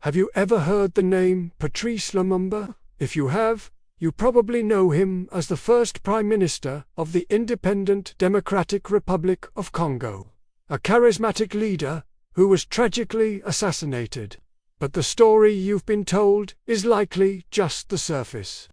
Have you ever heard the name Patrice Lumumba? If you have, you probably know him as the first Prime Minister of the independent Democratic Republic of Congo, a charismatic leader who was tragically assassinated. But the story you've been told is likely just the surface.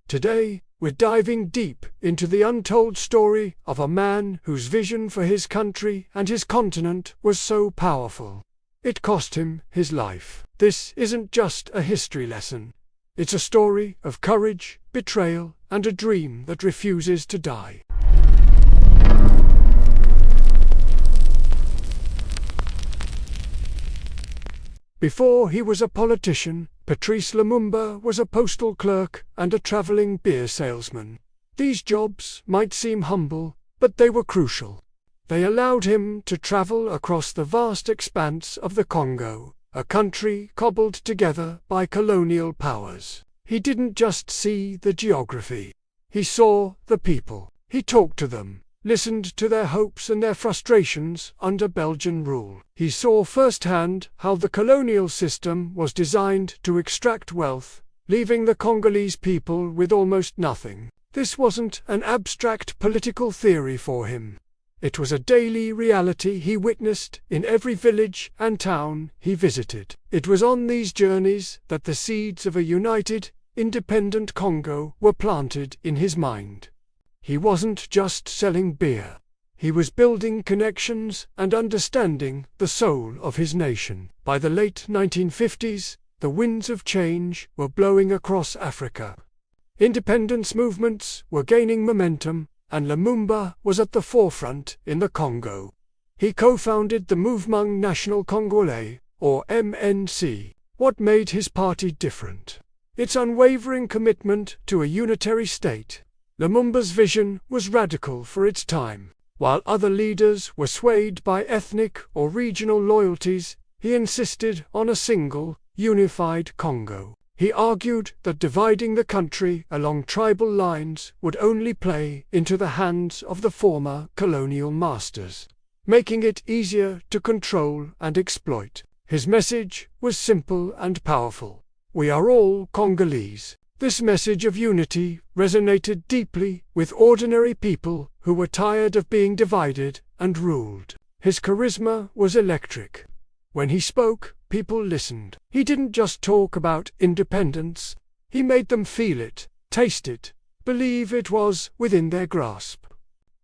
Today, we're diving deep into the untold story of a man whose vision for his country and his continent was so powerful. It cost him his life. This isn't just a history lesson. It's a story of courage, betrayal, and a dream that refuses to die. Before he was a politician, Patrice Lumumba was a postal clerk and a traveling beer salesman. These jobs might seem humble, but they were crucial. They allowed him to travel across the vast expanse of the Congo, a country cobbled together by colonial powers. He didn't just see the geography. He saw the people. He talked to them, listened to their hopes and their frustrations under Belgian rule. He saw firsthand how the colonial system was designed to extract wealth, leaving the Congolese people with almost nothing. This wasn't an abstract political theory for him. It was a daily reality he witnessed in every village and town he visited. It was on these journeys that the seeds of a united, independent Congo were planted in his mind. He wasn't just selling beer. He was building connections and understanding the soul of his nation. By the late 1950s, the winds of change were blowing across Africa. Independence movements were gaining momentum, and Lumumba was at the forefront in the Congo. He co-founded the Mouvement National Congolais, or MNC. What made his party different? Its unwavering commitment to a unitary state. Lumumba's vision was radical for its time. While other leaders were swayed by ethnic or regional loyalties, he insisted on a single, unified Congo. He argued that dividing the country along tribal lines would only play into the hands of the former colonial masters, making it easier to control and exploit. His message was simple and powerful. We are all Congolese. This message of unity resonated deeply with ordinary people who were tired of being divided and ruled. His charisma was electric. When he spoke, people listened. He didn't just talk about independence. He made them feel it, taste it, believe it was within their grasp.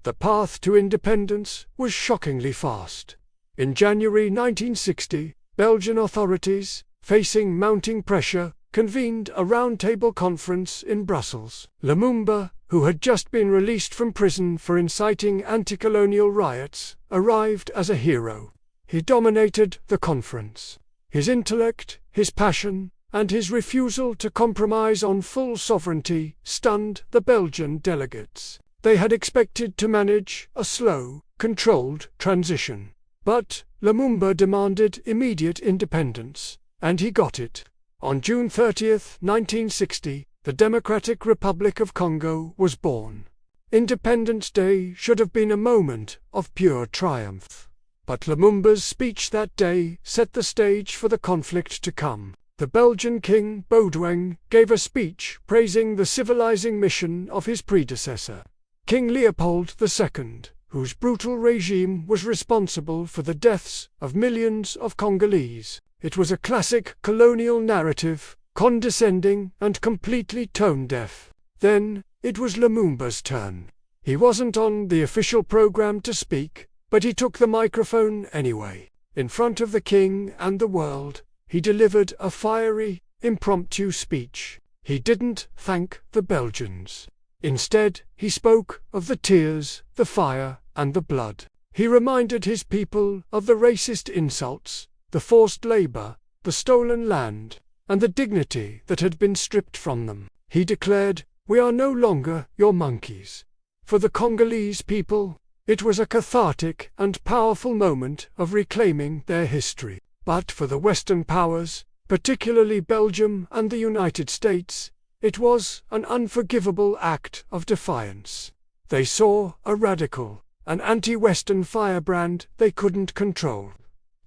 The path to independence was shockingly fast. In January 1960, Belgian authorities, facing mounting pressure, convened a roundtable conference in Brussels. Lumumba, who had just been released from prison for inciting anti-colonial riots, arrived as a hero. He dominated the conference. His intellect, his passion, and his refusal to compromise on full sovereignty stunned the Belgian delegates. They had expected to manage a slow, controlled transition. But Lumumba demanded immediate independence, and he got it. On June 30, 1960, the Democratic Republic of Congo was born. Independence Day should have been a moment of pure triumph. But Lumumba's speech that day set the stage for the conflict to come. The Belgian King Baudouin gave a speech praising the civilizing mission of his predecessor, King Leopold II, whose brutal regime was responsible for the deaths of millions of Congolese. It was a classic colonial narrative, condescending and completely tone-deaf. Then, it was Lumumba's turn. He wasn't on the official program to speak, but he took the microphone anyway. In front of the king and the world, he delivered a fiery, impromptu speech. He didn't thank the Belgians. Instead, he spoke of the tears, the fire, and the blood. He reminded his people of the racist insults, the forced labor, the stolen land, and the dignity that had been stripped from them. He declared, "We are no longer your monkeys." For the Congolese people, it was a cathartic and powerful moment of reclaiming their history. But for the Western powers, particularly Belgium and the United States, it was an unforgivable act of defiance. They saw a radical, an anti-Western firebrand they couldn't control.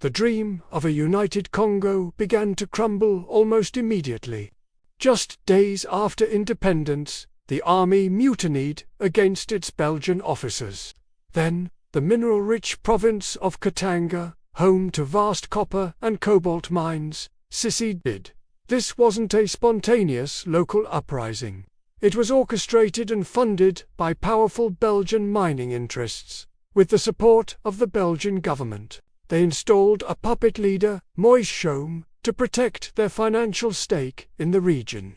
The dream of a united Congo began to crumble almost immediately. Just days after independence, the army mutinied against its Belgian officers. Then, the mineral-rich province of Katanga, home to vast copper and cobalt mines, seceded. This wasn't a spontaneous local uprising. It was orchestrated and funded by powerful Belgian mining interests. With the support of the Belgian government, they installed a puppet leader, Moise Chaume, to protect their financial stake in the region.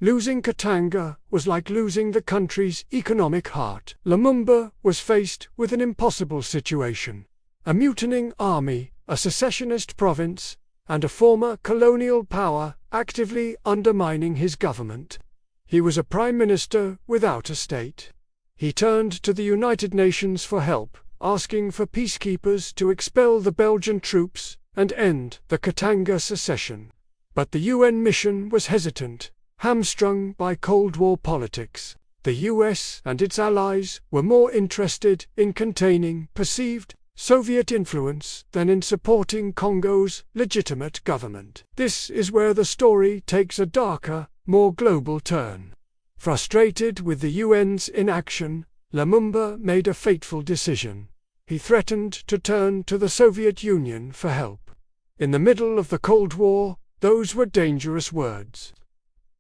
Losing Katanga was like losing the country's economic heart. Lumumba was faced with an impossible situation. A mutinying army, a secessionist province, and a former colonial power actively undermining his government. He was a prime minister without a state. He turned to the United Nations for help, asking for peacekeepers to expel the Belgian troops and end the Katanga secession. But the UN mission was hesitant, hamstrung by Cold War politics. The US and its allies were more interested in containing perceived Soviet influence than in supporting Congo's legitimate government. This is where the story takes a darker, more global turn. Frustrated with the UN's inaction, Lumumba made a fateful decision. He threatened to turn to the Soviet Union for help. In the middle of the Cold War, those were dangerous words.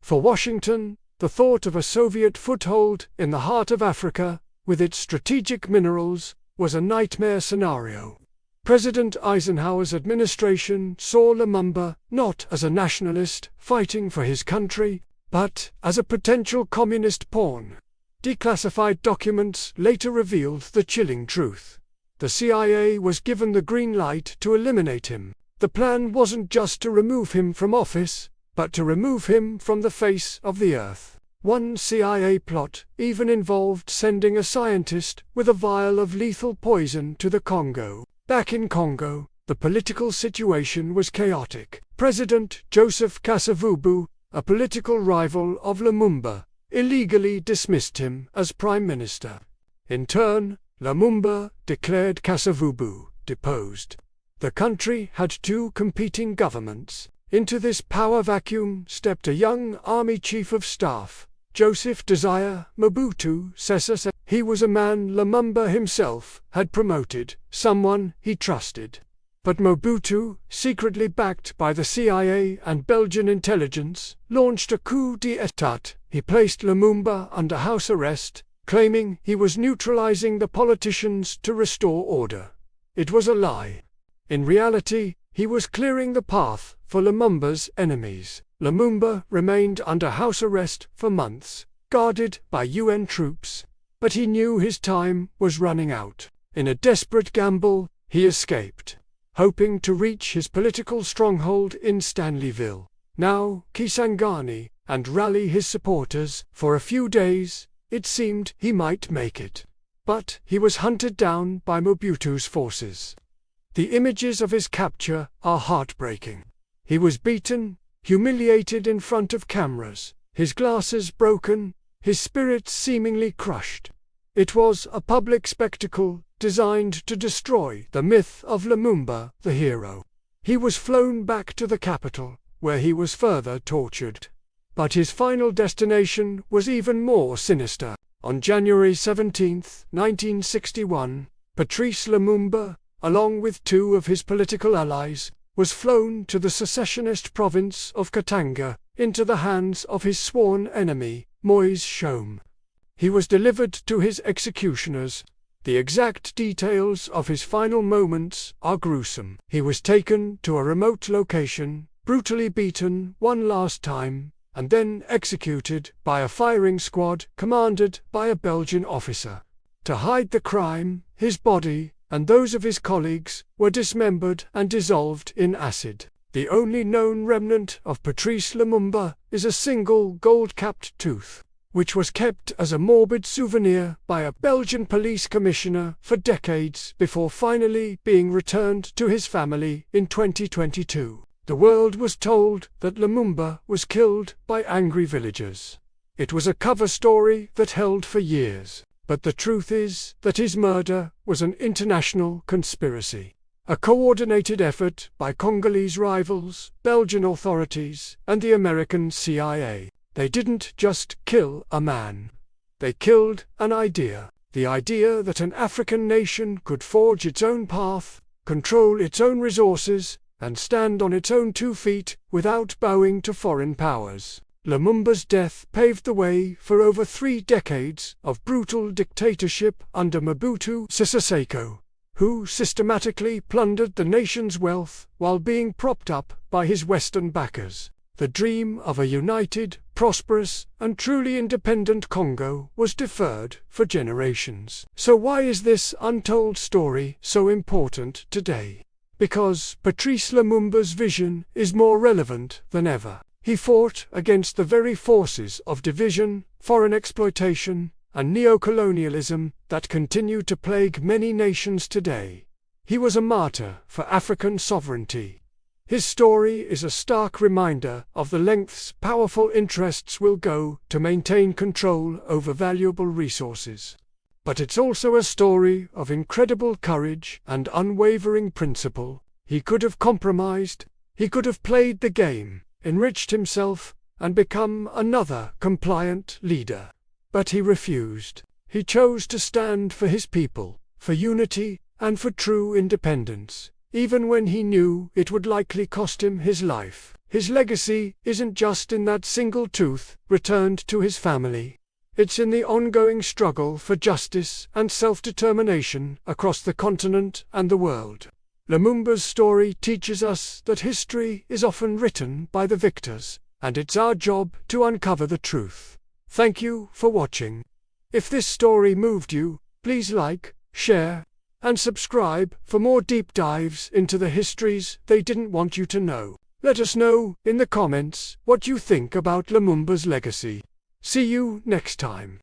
For Washington, the thought of a Soviet foothold in the heart of Africa, with its strategic minerals, was a nightmare scenario. President Eisenhower's administration saw Lumumba not as a nationalist fighting for his country, but as a potential communist pawn. Declassified documents later revealed the chilling truth. The CIA was given the green light to eliminate him. The plan wasn't just to remove him from office, but to remove him from the face of the earth. One CIA plot even involved sending a scientist with a vial of lethal poison to the Congo. Back in Congo, the political situation was chaotic. President Joseph Kasavubu, a political rival of Lumumba, illegally dismissed him as prime minister. In turn, Lumumba declared Kasavubu deposed. The country had two competing governments. Into this power vacuum stepped a young army chief of staff, Joseph Desire Mobutu Sese Seko. He was a man Lumumba himself had promoted, someone he trusted. But Mobutu, secretly backed by the CIA and Belgian intelligence, launched a coup d'état. He placed Lumumba under house arrest, claiming he was neutralizing the politicians to restore order. It was a lie. In reality, he was clearing the path for Lumumba's enemies. Lumumba remained under house arrest for months, guarded by UN troops. But he knew his time was running out. In a desperate gamble, he escaped, hoping to reach his political stronghold in Stanleyville, now Kisangani, and rally his supporters. For a few days, it seemed he might make it. But he was hunted down by Mobutu's forces. The images of his capture are heartbreaking. He was beaten, humiliated in front of cameras, his glasses broken, his spirit seemingly crushed. It was a public spectacle designed to destroy the myth of Lumumba, the hero. He was flown back to the capital, where he was further tortured. But his final destination was even more sinister. On January 17, 1961, Patrice Lumumba, along with two of his political allies, was flown to the secessionist province of Katanga, into the hands of his sworn enemy, Moise Chaume. He was delivered to his executioners. The exact details of his final moments are gruesome. He was taken to a remote location, brutally beaten one last time, and then executed by a firing squad commanded by a Belgian officer. To hide the crime, his body, and those of his colleagues, were dismembered and dissolved in acid. The only known remnant of Patrice Lumumba is a single gold-capped tooth, which was kept as a morbid souvenir by a Belgian police commissioner for decades before finally being returned to his family in 2022. The world was told that Lumumba was killed by angry villagers. It was a cover story that held for years. But the truth is that his murder was an international conspiracy. A coordinated effort by Congolese rivals, Belgian authorities, and the American CIA. They didn't just kill a man. They killed an idea. The idea that an African nation could forge its own path, control its own resources, and stand on its own 2 feet without bowing to foreign powers. Lumumba's death paved the way for over 3 decades of brutal dictatorship under Mobutu Sese Seko, who systematically plundered the nation's wealth while being propped up by his Western backers. The dream of a united, prosperous, and truly independent Congo was deferred for generations. So why is this untold story so important today? Because Patrice Lumumba's vision is more relevant than ever. He fought against the very forces of division, foreign exploitation, and neocolonialism that continue to plague many nations today. He was a martyr for African sovereignty. His story is a stark reminder of the lengths powerful interests will go to maintain control over valuable resources. But it's also a story of incredible courage and unwavering principle. He could have compromised, he could have played the game, enriched himself, and become another compliant leader. But he refused. He chose to stand for his people, for unity, and for true independence, even when he knew it would likely cost him his life. His legacy isn't just in that single tooth returned to his family. It's in the ongoing struggle for justice and self-determination across the continent and the world. Lumumba's story teaches us that history is often written by the victors, and it's our job to uncover the truth. Thank you for watching. If this story moved you, please like, share, and subscribe for more deep dives into the histories they didn't want you to know. Let us know in the comments what you think about Lumumba's legacy. See you next time.